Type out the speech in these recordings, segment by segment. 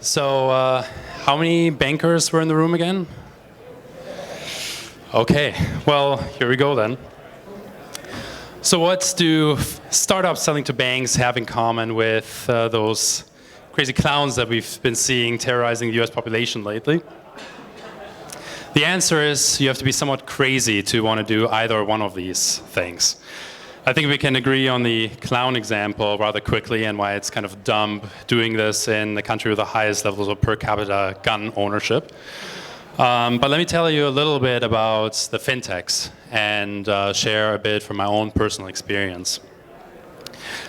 So, how many bankers were in the room again? Okay, well, here we go then. So what do startups selling to banks have in common with those crazy clowns that we've been seeing terrorizing the US population lately? The answer is you have to be somewhat crazy to want to do either one of these things. I think we can agree on the clown example rather quickly and why it's kind of dumb doing this in the country with the highest levels of per capita gun ownership. But let me tell you a little bit about the fintechs and share a bit from my own personal experience.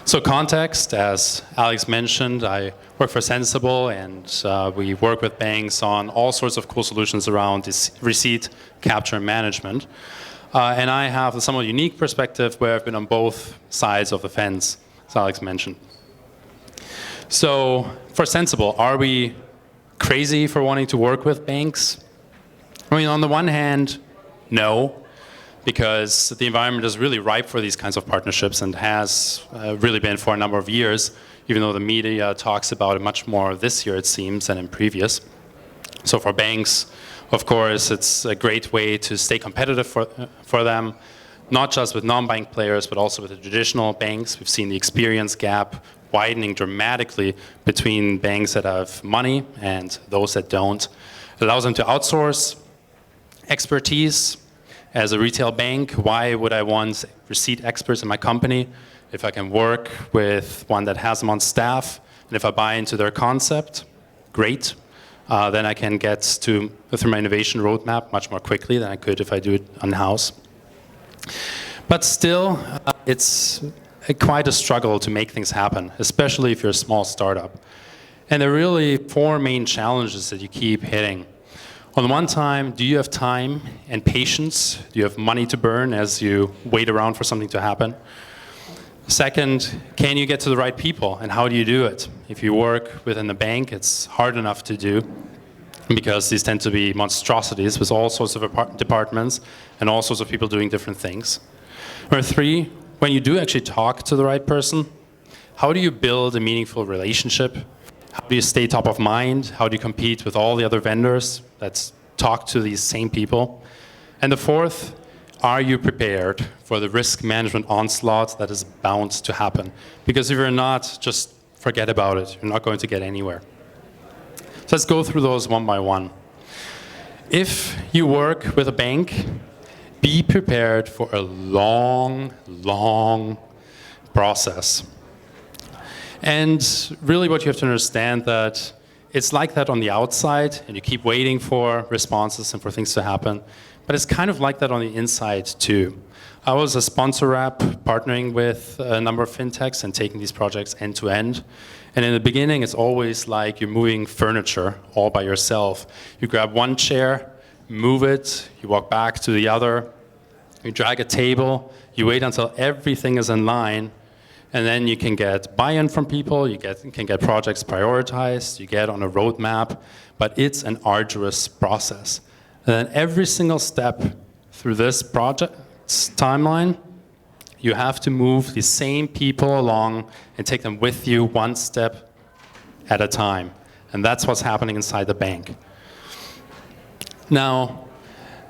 So context, as Alex mentioned, I work for Sensibill and we work with banks on all sorts of cool solutions around receipt capture and management. And I have a somewhat unique perspective where I've been on both sides of the fence, as Alex mentioned. So for Sensibill, are we crazy for wanting to work with banks? I mean, on the one hand, no, because the environment is really ripe for these kinds of partnerships and has really been for a number of years, even though the media talks about it much more this year, it seems, than in previous. So for banks, of course, it's a great way to stay competitive for them, not just with non-bank players, but also with the traditional banks. We've seen the experience gap widening dramatically between banks that have money and those that don't. It allows them to outsource expertise. As a retail bank, why would I want receipt experts in my company if I can work with one that has them on staff? And if I buy into their concept, great. Then I can get through my innovation roadmap much more quickly than I could if I do it in-house. But still, it's quite a struggle to make things happen, especially if you're a small startup. And there are really four main challenges that you keep hitting. On the one time, do you have time and patience? Do you have money to burn as you wait around for something to happen? Second, can you get to the right people, and how do you do it? If you work within the bank, it's hard enough to do because these tend to be monstrosities with all sorts of departments and all sorts of people doing different things. Number three, when you do actually talk to the right person, how do you build a meaningful relationship? How do you stay top of mind? How do you compete with all the other vendors that talk to these same people? And the fourth, are you prepared for the risk management onslaught that is bound to happen? Because if you're not, just forget about it. You're not going to get anywhere. So let's go through those one by one. If you work with a bank, be prepared for a long, long process. And really what you have to understand that it's like that on the outside, and you keep waiting for responses and for things to happen. But it's kind of like that on the inside too. I was a sponsor rep partnering with a number of fintechs and taking these projects end to end. And in the beginning, it's always like you're moving furniture all by yourself. You grab one chair, move it, you walk back to the other, you drag a table, you wait until everything is in line, and then you can get buy-in from people, you can get projects prioritized, you get on a roadmap, but it's an arduous process. And then every single step through this project's timeline, you have to move the same people along and take them with you one step at a time. And that's what's happening inside the bank. Now,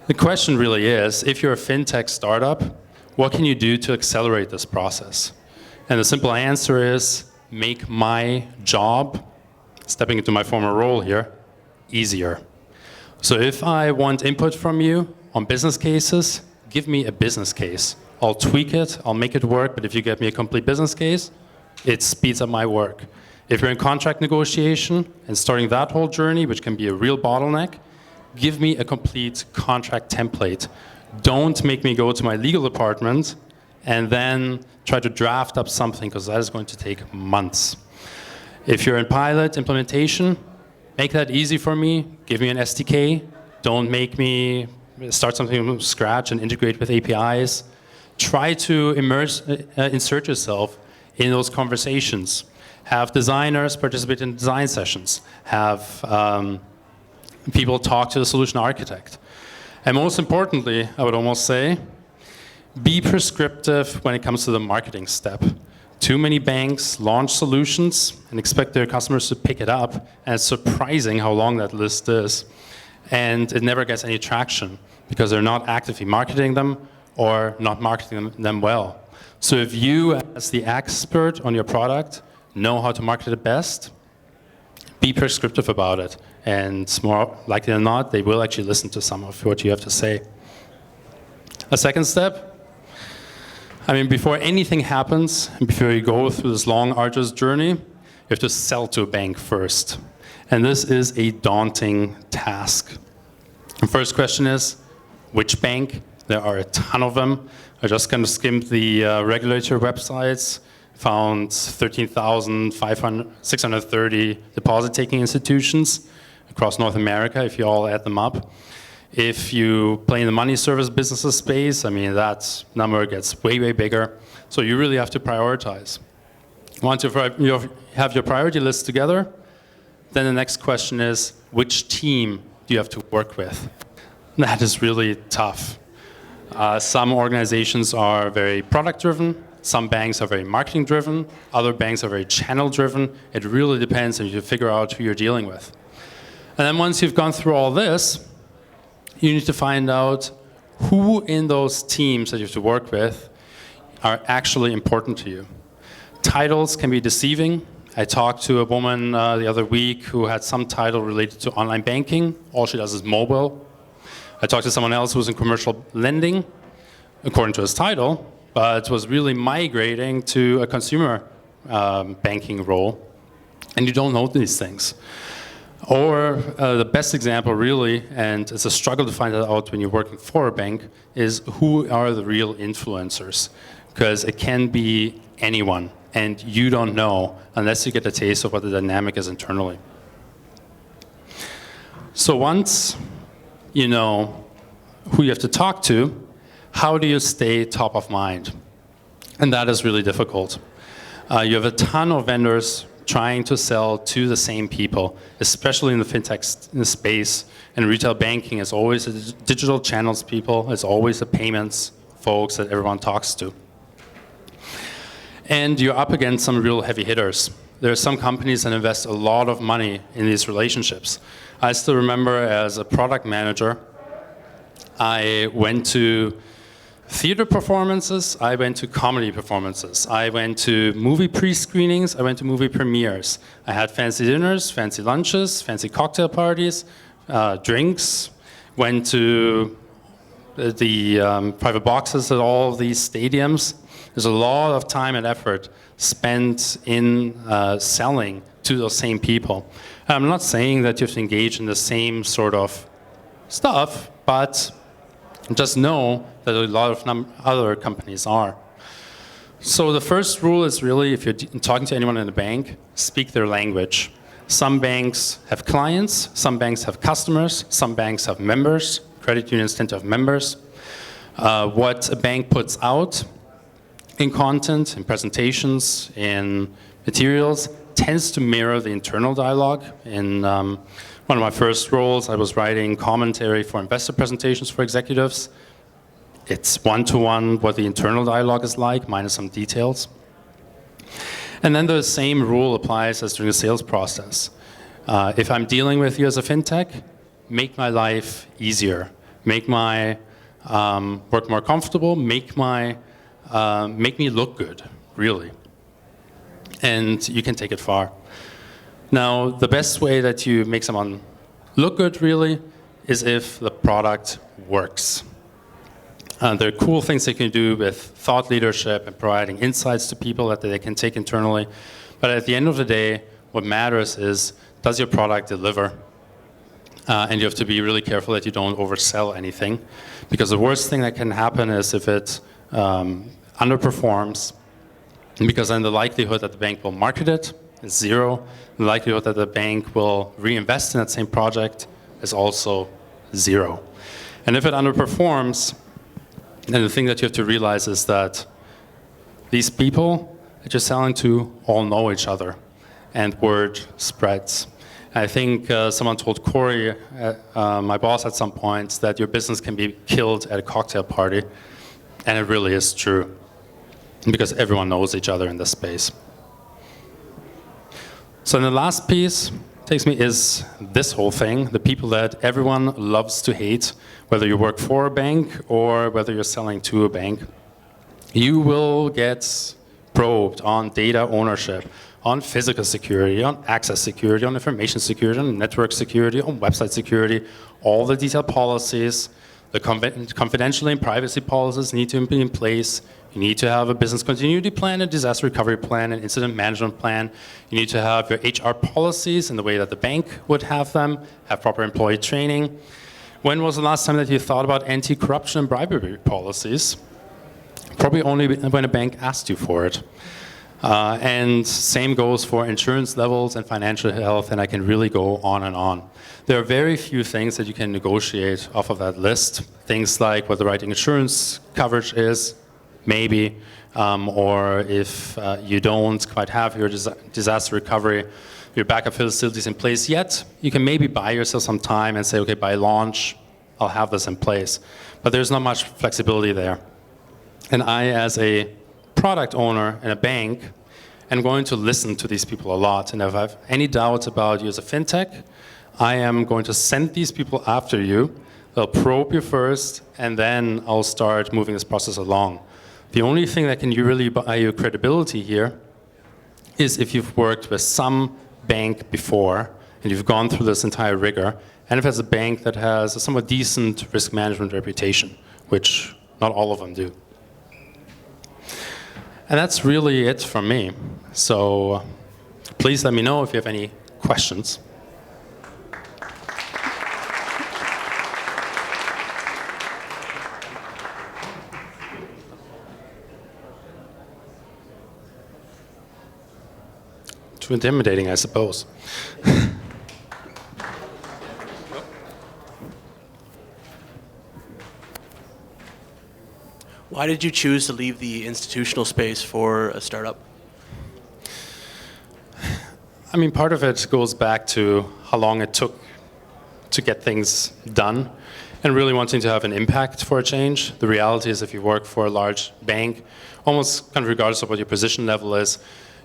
the question really is, if you're a fintech startup, what can you do to accelerate this process? And the simple answer is, make my job, stepping into my former role here, easier. So if I want input from you on business cases, give me a business case. I'll tweak it, I'll make it work, but if you get me a complete business case, it speeds up my work. If you're in contract negotiation and starting that whole journey, which can be a real bottleneck, give me a complete contract template. Don't make me go to my legal department and then try to draft up something, because that is going to take months. If you're in pilot implementation, make that easy for me. Give me an SDK. Don't make me start something from scratch and integrate with APIs. Try to insert yourself in those conversations. Have designers participate in design sessions. Have people talk to the solution architect. And most importantly, I would almost say, be prescriptive when it comes to the marketing step. Too many banks launch solutions and expect their customers to pick it up, and it's surprising how long that list is. And it never gets any traction because they're not actively marketing them or not marketing them well. So if you, as the expert on your product, know how to market it best, be prescriptive about it. And more likely than not, they will actually listen to some of what you have to say. A second step, I mean, before anything happens, and before you go through this long, arduous journey, you have to sell to a bank first. And this is a daunting task. The first question is, which bank? There are a ton of them. I just kind of skimmed the regulator websites, found 13,630 deposit-taking institutions across North America, if you all add them up. If you play in the money service businesses space, I mean, that number gets way, way bigger. So you really have to prioritize. Once you have your priority list together, then the next question is, which team do you have to work with? That is really tough. Some organizations are very product-driven. Some banks are very marketing-driven. Other banks are very channel-driven. It really depends, and you figure out who you're dealing with. And then once you've gone through all this, you need to find out who in those teams that you have to work with are actually important to you. Titles can be deceiving. I talked to a woman the other week who had some title related to online banking. All she does is mobile. I talked to someone else who was in commercial lending, according to his title, but was really migrating to a consumer banking role. And you don't know these things. Or the best example really, and it's a struggle to find that out when you're working for a bank, is who are the real influencers? Because it can be anyone, and you don't know unless you get a taste of what the dynamic is internally. So once you know who you have to talk to, how do you stay top of mind? And that is really difficult. You have a ton of vendors trying to sell to the same people, especially in the fintech space. And retail banking is always the digital channels people, it's always the payments folks that everyone talks to. And you're up against some real heavy hitters. There are some companies that invest a lot of money in these relationships. I still remember as a product manager, I went to theater performances, I went to comedy performances, I went to movie pre-screenings, I went to movie premieres. I had fancy dinners, fancy lunches, fancy cocktail parties, drinks, went to the private boxes at all of these stadiums. There's a lot of time and effort spent in selling to those same people. I'm not saying that you have to engage in the same sort of stuff, but just know that a lot of other companies are. So the first rule is really, if you're talking to anyone in a bank, speak their language. Some banks have clients, some banks have customers, some banks have members. Credit unions tend to have members. What a bank puts out in content, in presentations, in materials, tends to mirror the internal dialogue. In one of my first roles, I was writing commentary for investor presentations for executives. It's one-to-one what the internal dialogue is like, minus some details. And then the same rule applies as during the sales process. If I'm dealing with you as a fintech, make my life easier. Make my work more comfortable, make me look good, really. And you can take it far. Now, the best way that you make someone look good, really, is if the product works. There are cool things they can do with thought leadership and providing insights to people that they can take internally. But at the end of the day, what matters is, does your product deliver? And you have to be really careful that you don't oversell anything. Because the worst thing that can happen is if it underperforms, because then the likelihood that the bank will market it is zero. The likelihood that the bank will reinvest in that same project is also zero. And if it underperforms, then the thing that you have to realize is that these people that you're selling to all know each other, and word spreads. I think someone told Corey, my boss at some point, that your business can be killed at a cocktail party, and it really is true. because everyone knows each other in this space. So then the last piece takes me is this whole thing, the people that everyone loves to hate, whether you work for a bank or whether you're selling to a bank. You will get probed on data ownership, on physical security, on access security, on information security, on network security, on website security, all the detailed policies, the confidentiality and privacy policies need to be in place. You need to have a business continuity plan, a disaster recovery plan, an incident management plan. You need to have your HR policies in the way that the bank would have them, have proper employee training. When was the last time that you thought about anti-corruption and bribery policies? Probably only when a bank asked you for it. And same goes for insurance levels and financial health, and I can really go on and on. There are very few things that you can negotiate off of that list. Things like what the right insurance coverage is, maybe, or if you don't quite have your disaster recovery, your backup facilities in place yet, you can maybe buy yourself some time and say, okay, by launch, I'll have this in place. But there's not much flexibility there. And I, as a product owner in a bank, am going to listen to these people a lot. And if I have any doubts about you as a fintech, I am going to send these people after you. They'll probe you first, and then I'll start moving this process along. The only thing that can really buy you credibility here is if you've worked with some bank before and you've gone through this entire rigor, and if it's a bank that has a somewhat decent risk management reputation, which not all of them do. And that's really it from me. So please let me know if you have any questions. Too intimidating, I suppose. Why did you choose to leave the institutional space for a startup? I mean, part of it goes back to how long it took to get things done and really wanting to have an impact for a change. The reality is if you work for a large bank, almost kind of regardless of what your position level is,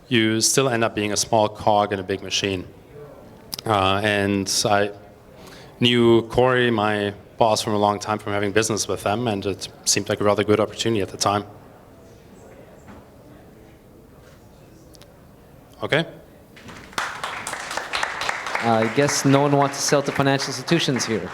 you still end up being a small cog in a big machine. And I knew Corey, my boss, from a long time from having business with them, and it seemed like a rather good opportunity at the time. Okay. I guess no one wants to sell to financial institutions here.